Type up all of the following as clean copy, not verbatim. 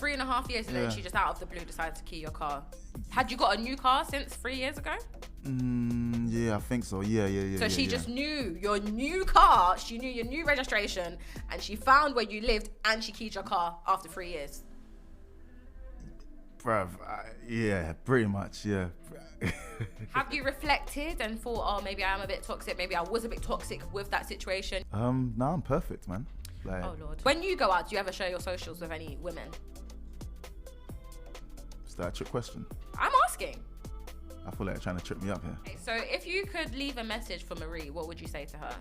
3.5 years, and then she just out of the blue decided to key your car. Had you got a new car since 3 years ago? Yeah, I think so. Yeah. So she just knew your new car, she knew your new registration, and she found where you lived, and she keyed your car after 3 years. Bruv, yeah, pretty much, yeah. Have you reflected and thought, oh, maybe I am a bit toxic, maybe I was a bit toxic with that situation? No, I'm perfect, man. Like, oh Lord. When you go out, do you ever share your socials with any women? Is that a trick question? I'm asking. I feel like you're trying to trip me up here. Okay, so if you could leave a message for Marie, what would you say to her?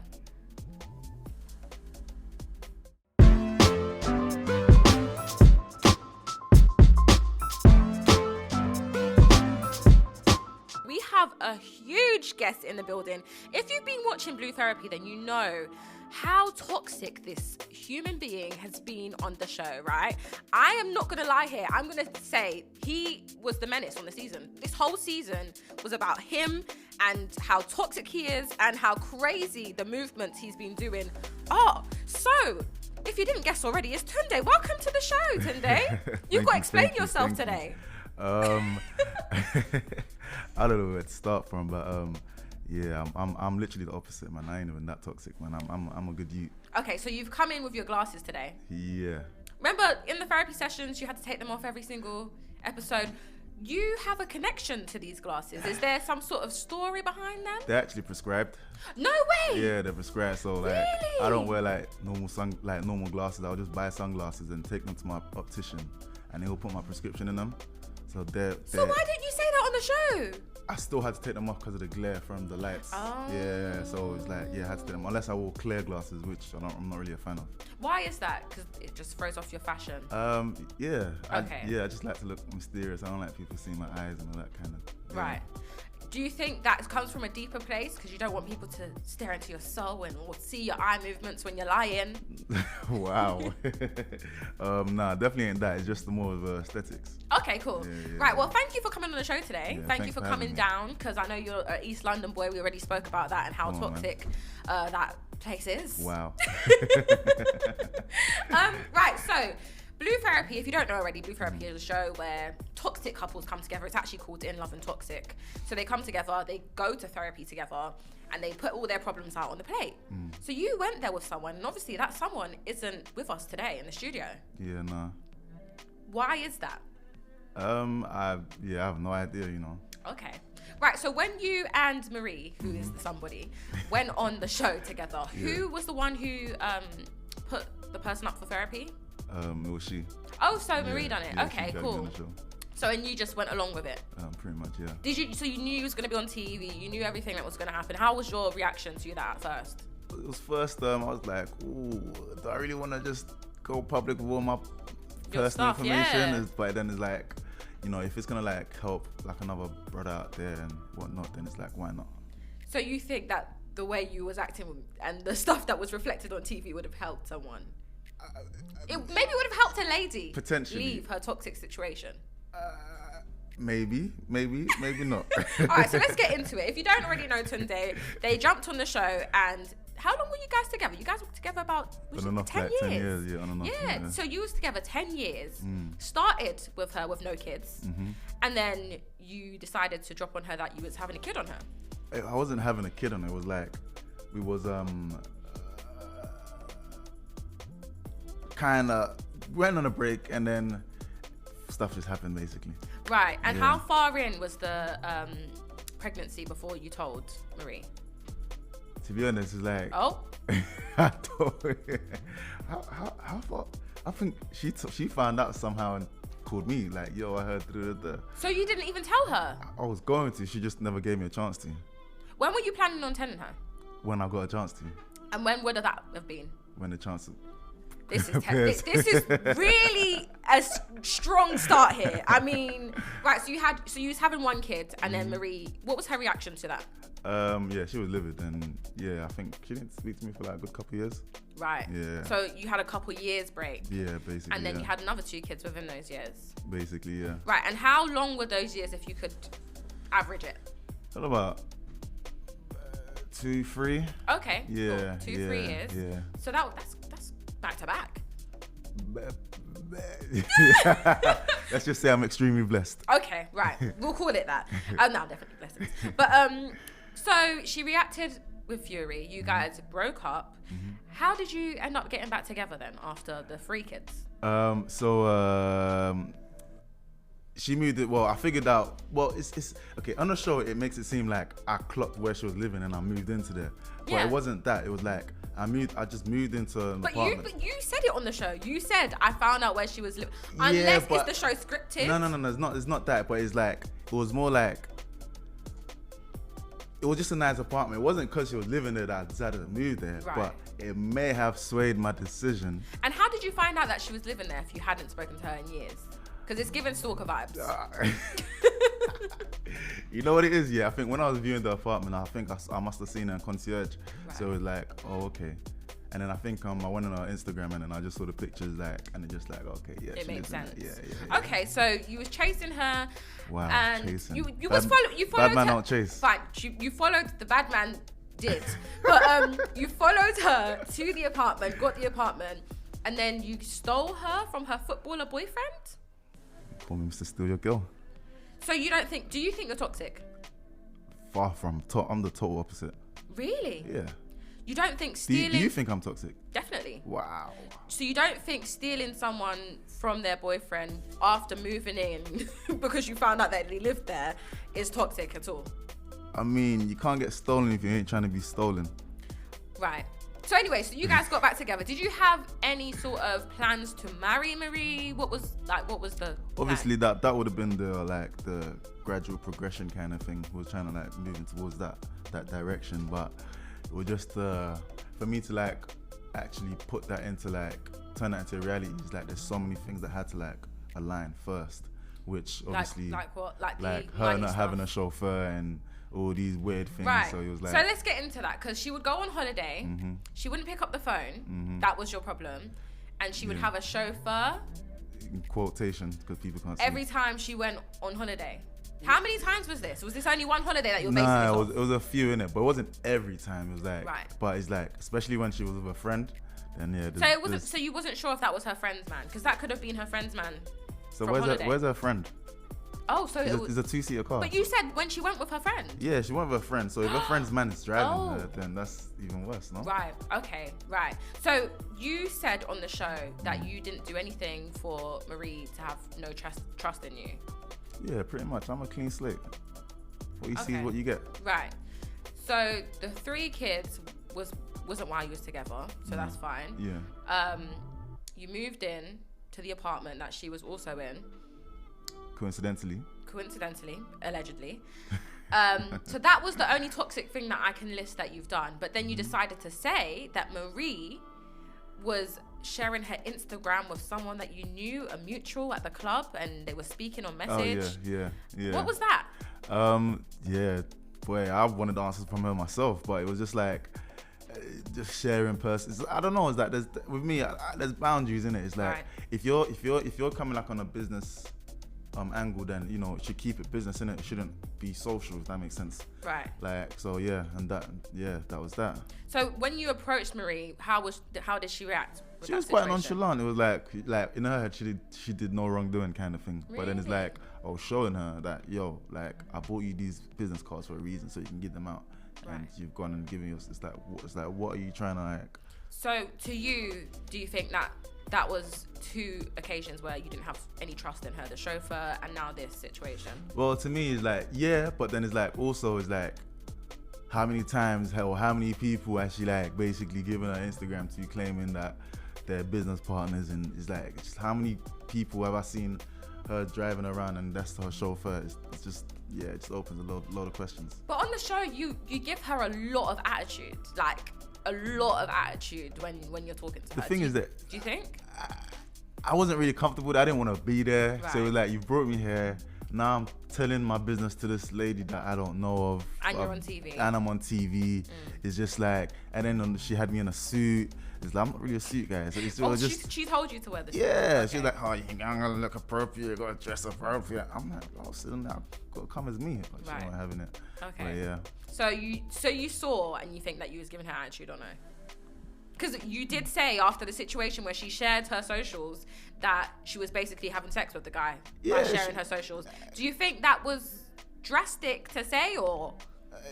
We have a huge guest in the building. If you've been watching BlueTherapy, then you know how toxic this human being has been on the show, right? I am not gonna lie here. I'm gonna say he was the menace on the season. This whole season was about him and how toxic he is and how crazy the movements he's been doing are. So, if you didn't guess already, it's Tunde. Welcome to the show, Tunde. You've got to explain yourself today. I don't know where to start from, but yeah, I'm literally the opposite, man. I ain't even that toxic, man. I'm a good youth. Okay, so you've come in with your glasses today. Yeah. Remember in the therapy sessions, you had to take them off every single episode. You have a connection to these glasses. Is there some sort of story behind them? They're actually prescribed. No way. Yeah, they're prescribed. So like, really? I don't wear like normal glasses. I'll just buy sunglasses and take them to my optician, and he'll put my prescription in them. So they're. So why didn't you say that on the show? I still had to take them off because of the glare from the lights. Oh. Yeah, so it's like, yeah, I had to take them, unless I wore clear glasses, which I'm not really a fan of. Why is that? Because it just throws off your fashion. Yeah. Okay. I just like to look mysterious. I don't like people seeing my eyes and all that kind of. Yeah. Right. Do you think that comes from a deeper place? Because you don't want people to stare into your soul or see your eye movements when you're lying? Wow. Nah, definitely ain't that. It's just more of aesthetics. Okay, cool. Yeah. Right, well, thank you for coming on the show today. Yeah, thank you for coming down, because I know you're an East London boy. We already spoke about that and how toxic that place is. Wow. Right, so BlueTherapy, if you don't know already, BlueTherapy is a show where toxic couples come together. It's actually called In Love and Toxic. So they come together, they go to therapy together, and they put all their problems out on the plate. So you went there with someone, and obviously that someone isn't with us today in the studio. Yeah, nah. Why is that? I have no idea, you know. Okay. Right, so when you and Marie, who is the somebody, went on the show together, who was the one who put the person up for therapy? It was she. Oh, so Marie done it. Yeah, okay, she cool. on the show. So, and you just went along with it? Pretty much, yeah. So you knew it was going to be on TV, you knew everything that was going to happen. How was your reaction to that at first? It was first, I was like, ooh, do I really want to just go public with all my personal information? Yeah. But then it's like, you know, if it's going to like help like another brother out there and whatnot, then it's like, why not? So you think that the way you was acting and the stuff that was reflected on TV would have helped someone? It maybe would have helped a lady potentially leave her toxic situation. Maybe not. All right, so let's get into it. If you don't already know Tunde, they jumped on the show, and how long were you guys together? You guys were together about 10 like years. 10 years, yeah, on and off. Yeah, so you was together 10 years, started with her with no kids, and then you decided to drop on her that you was having a kid on her. I wasn't having a kid on her. It was like, we was kind of went on a break, and then stuff just happened basically. Right, and how far in was the pregnancy before you told Marie? To be honest, it's like, oh, I don't, how far? I think she found out somehow and called me like, yo, I heard. So you didn't even tell her? I was going to. She just never gave me a chance to. When were you planning on telling her? When I got a chance to. And when would that have been? When the chance. This is really a strong start here. I mean, right, so you was having one kid, and then Marie, what was her reaction to that? Yeah, she was livid, and yeah, I think she didn't speak to me for like a good couple of years. Right. Yeah. So you had a couple years break. Yeah, basically. And then you had another 2 kids within those years. Basically, yeah. Right, and how long were those years if you could average it? What about 2, 3? Okay. Yeah. Cool. 2, 3 years. Yeah. So that's back to back. Let's just say I'm extremely blessed. Okay, right. We'll call it that. No, definitely blessings. But so she reacted with fury. You guys broke up. How did you end up getting back together then after the 3 kids? She moved it. Well, I figured out. Well, it's okay. On the show, it makes it seem like I clocked where she was living and I moved into there. But Yeah. it wasn't that. It was like I just moved into an apartment. But you said it on the show. You said I found out where she was living. Unless but it's the show scripted. No. It's not that. But it's like it was more like it was just a nice apartment. It wasn't because she was living there that I decided to move there. Right. But it may have swayed my decision. And how did you find out that she was living there if you hadn't spoken to her in years? Because it's giving stalker vibes. You know what it is? Yeah, I think when I was viewing the apartment, I think I must have seen her in concierge. Right. So it was like, oh, okay. And then I think I went on her Instagram and then I just saw the pictures and it just like, okay, yeah. It makes sense. Yeah. Okay, so you was chasing her. Wow, and chasing. You followed Bad man her. don't chase. Fine, you followed, the bad man did. But you followed her to the apartment, got the apartment, and then you stole her from her footballer boyfriend? Want me to steal your girl? So do you think you're toxic? Far from. I'm the total opposite. Really? Yeah. You don't think stealing... Do you think I'm toxic? Definitely. Wow. So you don't think stealing someone from their boyfriend after moving in because you found out that they lived there is toxic at all? I mean, you can't get stolen if you ain't trying to be stolen. Right. So anyway, so you guys got back together. Did you have any sort of plans to marry Marie? What was the Obviously plan? that would have been the gradual progression kind of thing. We was trying to moving towards that direction, but it was just for me to actually put that into turn that into a reality. It's there's so many things that had to align first, which obviously like what? Like her not having a chauffeur and all these weird things. Right. So it was so let's get into that, because she would go on holiday. Mm-hmm. She wouldn't pick up the phone. That was your problem. And she would have a chauffeur. In quotation, because people can't see. Every time she went on holiday. How many times was this? Was this only one holiday that you're basing this on? It was a few in it, but it wasn't every time. It was right. But it's especially when she was with a friend, then yeah. So it wasn't. So you wasn't sure if that was her friend's man, because that could have been her friend's man. So from holiday. where's her friend? Oh, so it's a 2-seater car. But you said when she went with her friend. Yeah, she went with her friend. So if her friend's man is driving her, then that's even worse, no? Right. Okay. Right. So you said on the show that you didn't do anything for Marie to have no trust in you. Yeah, pretty much. I'm a clean slate. What you see is what you get. Right. So the 3 kids wasn't while you was together, so that's fine. Yeah. You moved in to the apartment that she was also in. Coincidentally, allegedly. So that was the only toxic thing that I can list that you've done. But then you decided to say that Marie was sharing her Instagram with someone that you knew, a mutual at the club, and they were speaking on message. Oh, yeah. What was that? Yeah, boy, I wanted answers from her myself, but it was just just sharing persons. I don't know. It's with me, there's boundaries in it. It's right. if you're coming on a business angle, then it should keep it business in it. It shouldn't be social, if that makes sense. Right. That was that. So when you approached Marie, how did she react? She was quite nonchalant. It was like in her head she did no wrongdoing kind of thing. Really? But then it's I was showing her that I bought you these business cards for a reason, so you can give them out. Right. And you've gone and given us. It's what are you trying to So to you, do you think that was 2 occasions where you didn't have any trust in her, the chauffeur and now this situation? Well, to me, it's yeah, but then it's also how many times or how many people actually basically giving her Instagram to claiming that they're business partners, and it's just how many people have I seen her driving around and that's her chauffeur? It's just it just opens a lot of questions. But on the show, you give her a lot of attitude, a lot of attitude when you're talking to her. The thing is that... Do you think? I wasn't really comfortable. I didn't want to be there. Right. So it was you brought me here. Now I'm telling my business to this lady that I don't know of. And you're on TV. And I'm on TV. It's just and then she had me in a suit. It's I'm not really a suit guy. So she told you to wear the suit. Yeah, okay. She's you gotta look appropriate, you gotta dress appropriate. I'm sitting there, gotta come as me. But right. She's not having it. Okay. But yeah. So you saw and you think that you was giving her attitude or no? Because you did say after the situation where she shared her socials that she was basically having sex with the guy by sharing her socials. Do you think that was drastic to say, or?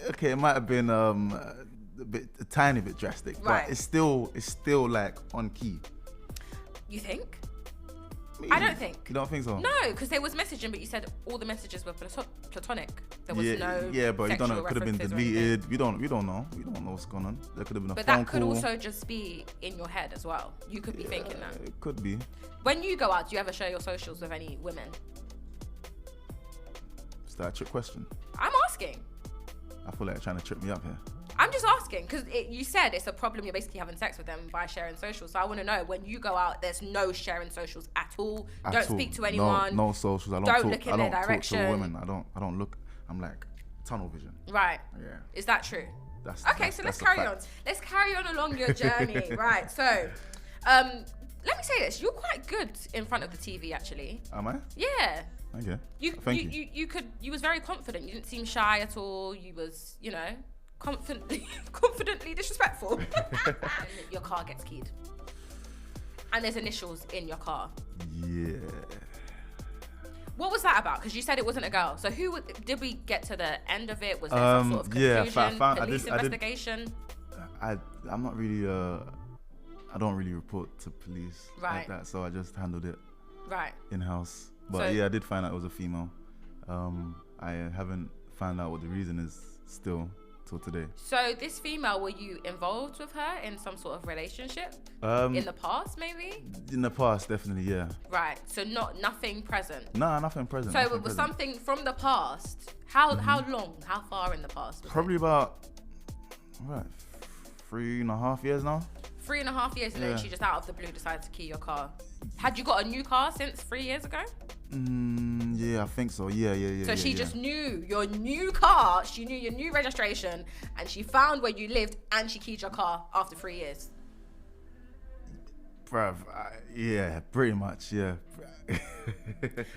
Okay, it might have been a tiny bit drastic, right. But it's still like on key. You think? Maybe. I don't think. You don't think so? No, because they was messaging, but you said all the messages were platonic. There was no. Yeah, but you don't know. It could have been deleted. We don't know. We don't know what's going on. There could have been a phone call. But that could also just be in your head as well. You could be thinking that. It could be. When you go out, do you ever share your socials with any women? Is that a trick question? I'm asking. I feel like you're trying to trip me up here. I'm just asking because you said it's a problem. You're basically having sex with them by sharing socials. So I want to know, when you go out, there's no sharing socials at all. Don't speak to anyone. No socials. I don't look in their direction. Talk to women. I don't look. I'm like tunnel vision. Right. Yeah. Is that true? Okay, so let's carry on. Let's carry on along your journey. Right. So, let me say this: you're quite good in front of the TV, actually. Am I? Yeah. Okay. You was very confident. You didn't seem shy at all. You was, confidently disrespectful. And your car gets keyed. And there's initials in your car. Yeah. What was that about? Because you said it wasn't a girl. So did we get to the end of it? Was there some sort of conclusion? Police investigation? I'm not really I don't really report to police like that, so I just handled it in-house. But I did find out it was a female. I haven't found out what the reason is still till today. So this female, were you involved with her in some sort of relationship? In the past, maybe? In the past, definitely, yeah. Right. So nothing present? No, nothing present. So it was something from the past. How long? How far in the past? Probably about 3.5 years now. 3.5 years, and then she just out of the blue decided to key your car. Had you got a new car since 3 years ago? Yeah, I think so. Yeah. So she just knew your new car, she knew your new registration, and she found where you lived, and she keyed your car after 3 years. Bruv, yeah, pretty much, yeah.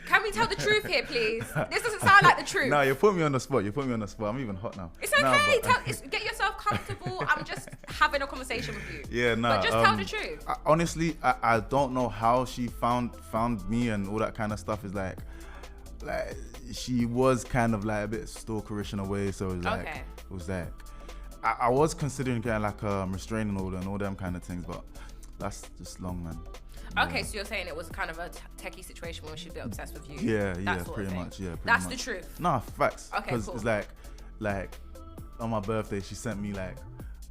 Can we tell the truth here, please? This doesn't sound like the truth. No, you put me on the spot. I'm even hot now. It's okay. Get yourself comfortable. I'm just having a conversation with you. Yeah, no. But just tell the truth. Honestly, I don't know how she found me and all that kind of stuff. Is like she was kind of like a bit stalkerish in a way. So it was like I was considering getting like a restraining order and all them kind of things, but that's just long, man. Okay, so you're saying it was kind of a techie situation where she'd be obsessed with you. Yeah, pretty much. That's the truth. No, facts. Okay, Because cool. it's like on my birthday, she sent me like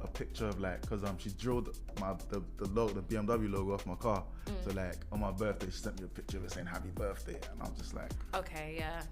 a picture of because she drilled the BMW logo off my car. So like on my birthday, she sent me a picture of it saying happy birthday, and I'm just like, okay, yeah,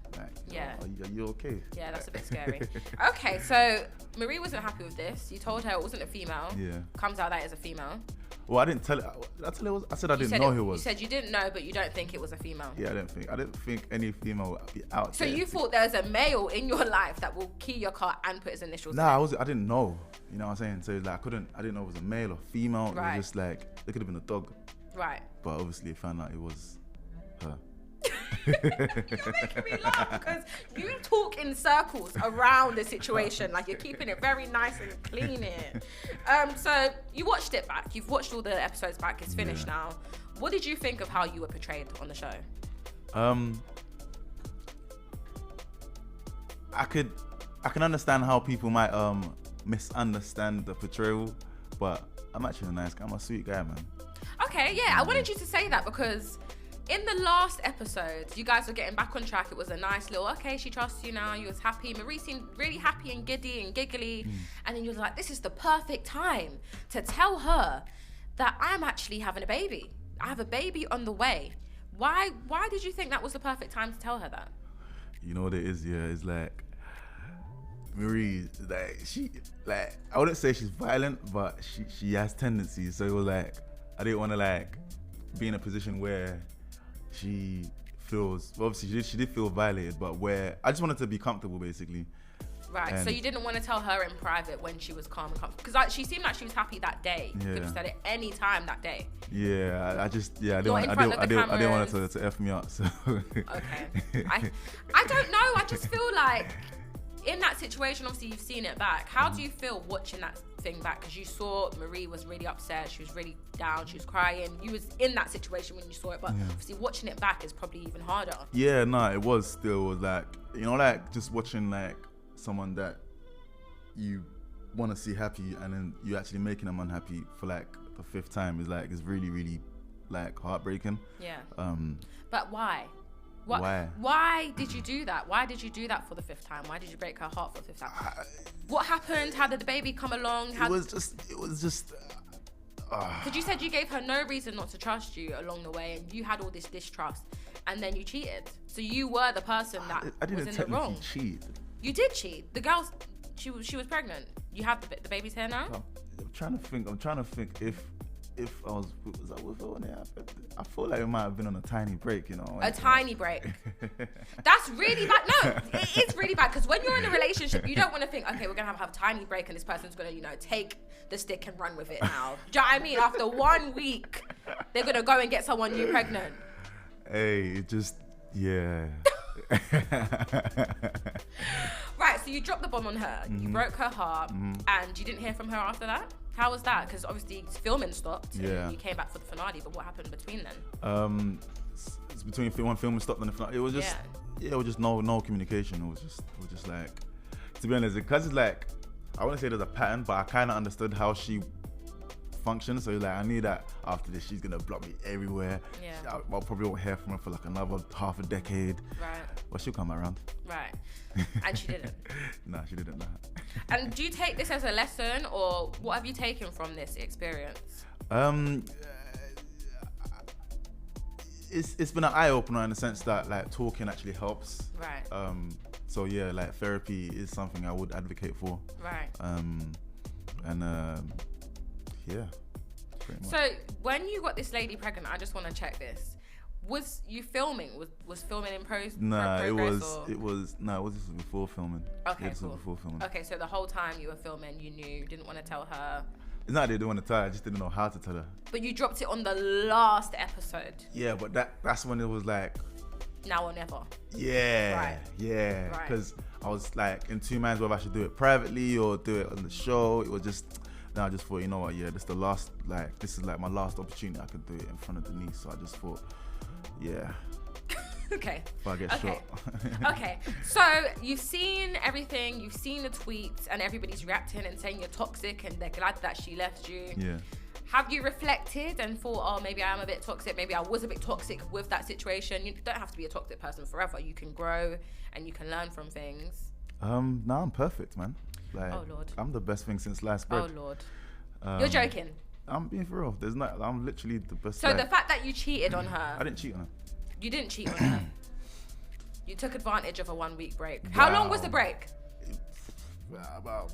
are you okay? Yeah, that's a bit scary. Okay, so Marie wasn't happy with this. You told her it wasn't a female. Yeah. Comes out that it's a female. Well, I didn't tell her. Did I tell her? I said I didn't know who it was. You said you didn't know, but you don't think it was a female. Yeah, I didn't think any female would be out there. So you thought there was a male in your life that will key your car and put his initials in? I didn't know. You know what I'm saying? So like I didn't know it was a male or female. Right. It was just like, it could have been a dog. Right. But obviously I found out it was her. You're making me laugh because you talk in circles around the situation, like you're keeping it very nice and clean here. So you watched it back. You've watched all the episodes back. It's finished now. What did you think of how you were portrayed on the show? I can understand how people might misunderstand the portrayal, but I'm actually a nice guy. I'm a sweet guy, man. Okay, yeah. I wanted you to say that because in the last episode, you guys were getting back on track. It was a nice little, okay, she trusts you now. You was happy. Marie seemed really happy and giddy and giggly. And then you was like, this is the perfect time to tell her that I'm actually having a baby. I have a baby on the way. Why did you think that was the perfect time to tell her that? You know what it is, yeah? It's like, Marie, like, I wouldn't say she's violent, but she has tendencies. So it was like, I didn't want to be in a position where she feels, well, obviously she did feel violated, but where I just wanted to be comfortable, basically. Right, so you didn't want to tell her in private when she was calm and comfortable, because she seemed like she was happy that day. You could have said it any time that day. Yeah, I didn't want her to F me up. So. Okay, I don't know. I just feel like in that situation, obviously you've seen it back. How do you feel watching thing back? Because you saw Marie was really upset. She was really down. She was crying. You was in that situation when you saw it, but obviously watching it back is probably even harder. Yeah, no, it was still like, you know, like just watching like someone that you want to see happy and then you actually making them unhappy for like the 5th time is really, really like heartbreaking. Yeah. But why? Why did you do that? Why did you do that for the 5th time? Why did you break her heart for the 5th time? What happened? How did the baby come along? It was just. Because you said you gave her no reason not to trust you along the way, and you had all this distrust, and then you cheated. So you were the person that I didn't was in the wrong. cheat. You did cheat. The girl, she was pregnant. You have the baby's here now. I'm trying to think if I was I with her when it happened. I feel like it might have been on a tiny break, you know. A tiny break. That's really bad. No, it is really bad, because when you're in a relationship, you don't want to think, okay, we're gonna have a tiny break, and this person's gonna, you know, take the stick and run with it now. Do you know what I mean? After 1 week, they're gonna go and get someone new pregnant. Hey, it just, yeah. Right, so you dropped the bomb on her, you broke her heart, and you didn't hear from her after that? How was that? Because obviously filming stopped, and you came back for the finale, but what happened between then? It's between when filming stopped and the finale. It was just, it was just no communication. It was just like, to be honest, because it's like, I wouldn't say there's a pattern, but I kind of understood how she functions. So like, I knew that after this, she's gonna block me everywhere. Yeah. I'll probably won't hear from her for like another half a decade. Right. But she'll come around. Right. And she didn't. No, she didn't. Nah. And do you take this as a lesson, or what have you taken from this experience? It's been an eye opener in the sense that like talking actually helps. Right. So yeah, like therapy is something I would advocate for. Right. Yeah. Pretty much. So when you got this lady pregnant, I just want to check this. Was you filming? Was filming in progress? Nah, it was just before filming. Okay, yeah, cool. Before filming. Okay, so the whole time you were filming, you knew, didn't want to tell her. It's not that I didn't want to tell her, I just didn't know how to tell her. But you dropped it on the last episode. Yeah, but that's when it was like, now or never. Yeah. Right. Yeah. Because I was like in 2 minds whether I should do it privately or do it on the show. It was just, then I just thought, you know what, yeah, this is like my last opportunity I could do it in front of Denise. So I just thought, yeah. Okay. If I get shot. Okay. So you've seen everything. You've seen the tweets, and everybody's reacting and saying you're toxic, and they're glad that she left you. Yeah. Have you reflected and thought, oh, maybe I am a bit toxic. Maybe I was a bit toxic with that situation. You don't have to be a toxic person forever. You can grow and you can learn from things. No, I'm perfect, man. Like, oh Lord. I'm the best thing since sliced bread. Oh Lord. You're joking. I'm being for real. I'm literally the best. So the fact that you cheated on her. I didn't cheat on her. You didn't cheat on her. You took advantage of a 1 week break. Wow. How long was the break? About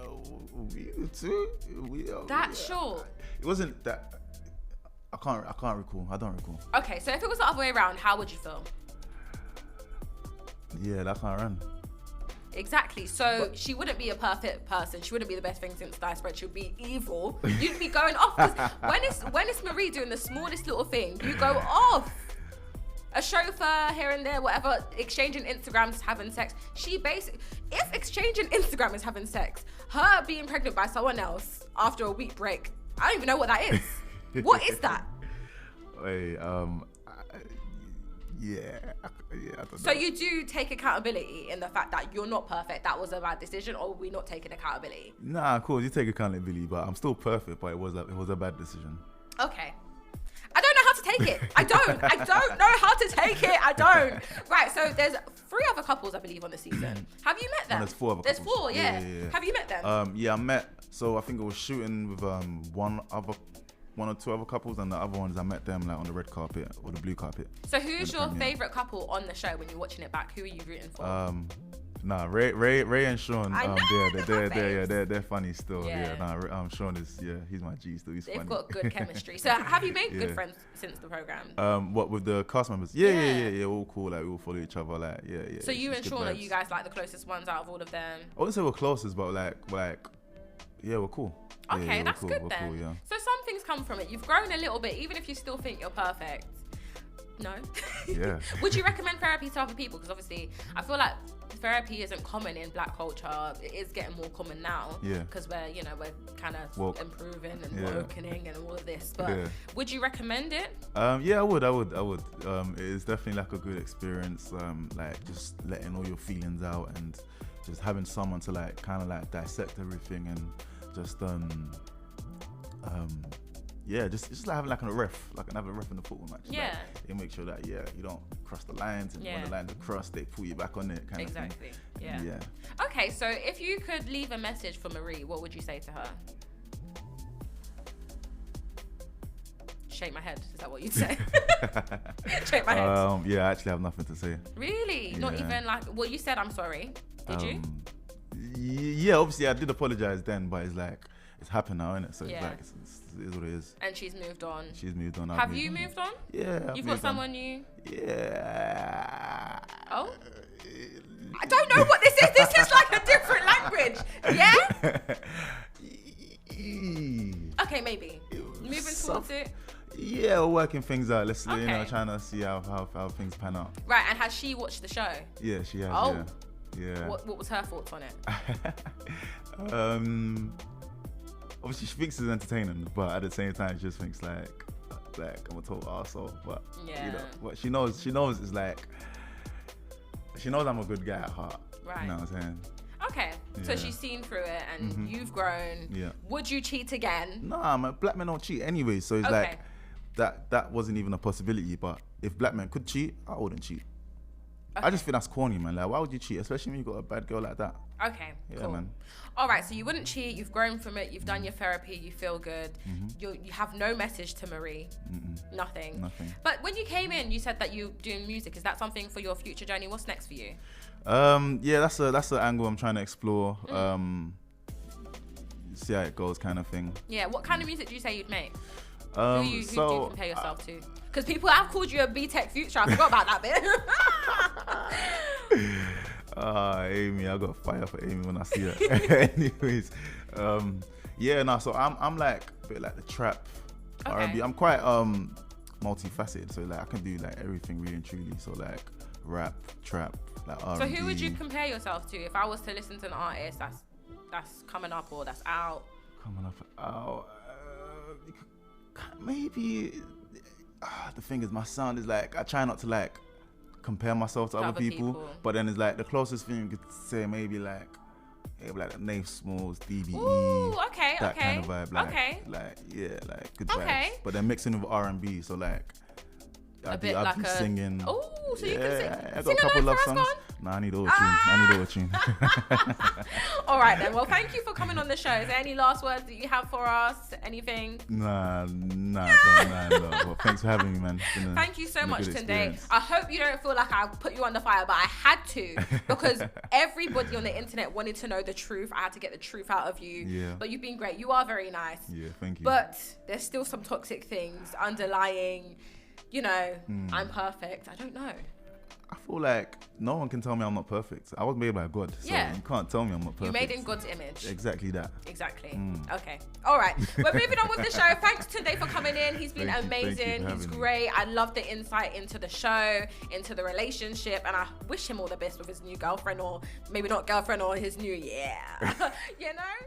a week or 2. That's short. It wasn't that. I can't recall. I don't recall. Okay, so if it was the other way around, how would you feel? Yeah, that can't run. Exactly. So she wouldn't be a perfect person. She wouldn't be the best thing since sliced bread. She would be evil. You'd be going off. Because when it's Marie doing the smallest little thing, you go off. A chauffeur here and there, whatever, exchanging Instagrams, having sex. If exchanging Instagram is having sex, her being pregnant by someone else after a week break, I don't even know what that is. What is that? Wait, I don't know. So you do take accountability in the fact that you're not perfect, that was a bad decision, or we're not taking accountability? Nah, of course, you take accountability, but I'm still perfect, but it was a bad decision. Okay. I don't know how to take it. I don't know how to take it. I don't. Right, so there's 3 other couples, I believe, on the season. Have you met them? There's 4 other couples. There's 4, yeah. Yeah. Have you met them? Yeah, I met. So I think I was shooting with one or 2 other couples, and the other ones I met them like on the red carpet or the blue carpet. So who's your favorite couple on the show when you're watching it back? Who are you rooting for? Nah, Ray and Sean. I know, they're funny still. Yeah. Sean is he's my G still. He's funny. They've got good chemistry. So have you made good friends since the program? What with the cast members? Yeah. All cool. Like we all follow each other. Like yeah. So you and Sean, are you guys like the closest ones out of all of them? I wouldn't say we're closest, but like yeah, we're cool. Okay, that's cool. good we're then. Cool, yeah. So some things come from it. You've grown a little bit, even if you still think you're perfect. No. Yeah. Would you recommend therapy to other people? Because obviously, I feel like therapy isn't common in Black culture. It is getting more common now. Yeah. Because we're kind of Woke. improving and Yeah. awakening and all of this. But Yeah. would you recommend it? Yeah, I would. It is definitely like a good experience. Like just letting all your feelings out and just having someone to like kind of like dissect everything and just yeah, just like having like a ref, like another ref in the football match. Yeah. Like, they make sure that you don't cross the lines, and when the lines are crossed, they pull you back on it, kind of thing. Exactly. Yeah. Yeah. Okay, so if you could leave a message for Marie, what would you say to her? Shake my head. Is that what you'd say? Shake my head. Yeah, I actually have nothing to say. Really? Yeah. Not even like, well, you said I'm sorry. Did you? Yeah, obviously I did apologize then, but it's like it's happened now, isn't it? So Yeah. it's like it is what it is. And she's moved on. She's moved on. Have you moved on? Yeah. You've got someone new? Yeah. Oh? I don't know what this is. This is like a different language. Yeah? Okay, maybe. Moving towards it. Yeah, we're working things out. Let's Okay. trying to see how things pan out. Right, and has she watched the show? Yeah, she has. Oh. Yeah. What was her thoughts on it? Obviously she thinks it's entertaining, but at the same time she just thinks like I'm a total arsehole. But Yeah. you know, what she knows is like she knows I'm a good guy at heart. Right. You know what I'm saying? Okay, so Yeah. she's seen through it and you've grown. Yeah. Would you cheat again? Nah, man, black men don't cheat anyway, so it's Okay. like that wasn't even a possibility. But if black men could cheat, I wouldn't cheat. I just think that's corny, man. Like, why would you cheat, especially when you got a bad girl like that? Okay, Yeah, cool. man. All right, so you wouldn't cheat. You've grown from it. You've done your therapy. You feel good. You have no message to Marie. Nothing. Nothing. But when you came in, you said that you're doing music. Is that something for your future journey? What's next for you? Yeah, that's an angle I'm trying to explore. See how it goes, kind of thing. Yeah, what kind of music do you say you'd make? Who So do you compare yourself to? Because people have called you a B-Tech Future. I forgot about that bit. Amy, I got fire for Amy when I see her. Anyways, so I'm like a bit like the trap R&B. I'm quite multifaceted, so like I can do like everything really and truly. So like rap, trap, like R&B. So who would you compare yourself to if I was to listen to an artist that's coming up or that's out? Coming up out, maybe. The thing is, my sound is like I try not to like compare myself to other people, but then it's like the closest thing you could say maybe like the Nate Smalls, DBE. Ooh, okay, that okay. kind of vibe. Like, okay. like good Okay. vibes. But then mixing with R&B, so like I'd be singing. Oh, so you can sing. I got Sing a couple along love for us, songs. go on. Nah, I need auto-tune. All right then. Well, thank you for coming on the show. Is there any last words that you have for us? Anything? Nah. Well, thanks for having me, man. Thank you so much, Tunde. experience. I hope you don't feel like I put you on the fire, but I had to because everybody on the internet wanted to know the truth. I had to get the truth out of you. Yeah. But you've been great. You are very nice. Yeah, thank you. But there's still some toxic things underlying. You know, I'm perfect. I don't know. I feel like no one can tell me I'm not perfect. I was made by God, so you can't tell me I'm not perfect. You made in God's image. Exactly that. Exactly. Okay. All right. We're moving on with the show. Thanks Tunde for coming in. He's been amazing. He's great. I love the insight into the show, into the relationship, and I wish him all the best with his new girlfriend, or maybe not girlfriend, or his new you know.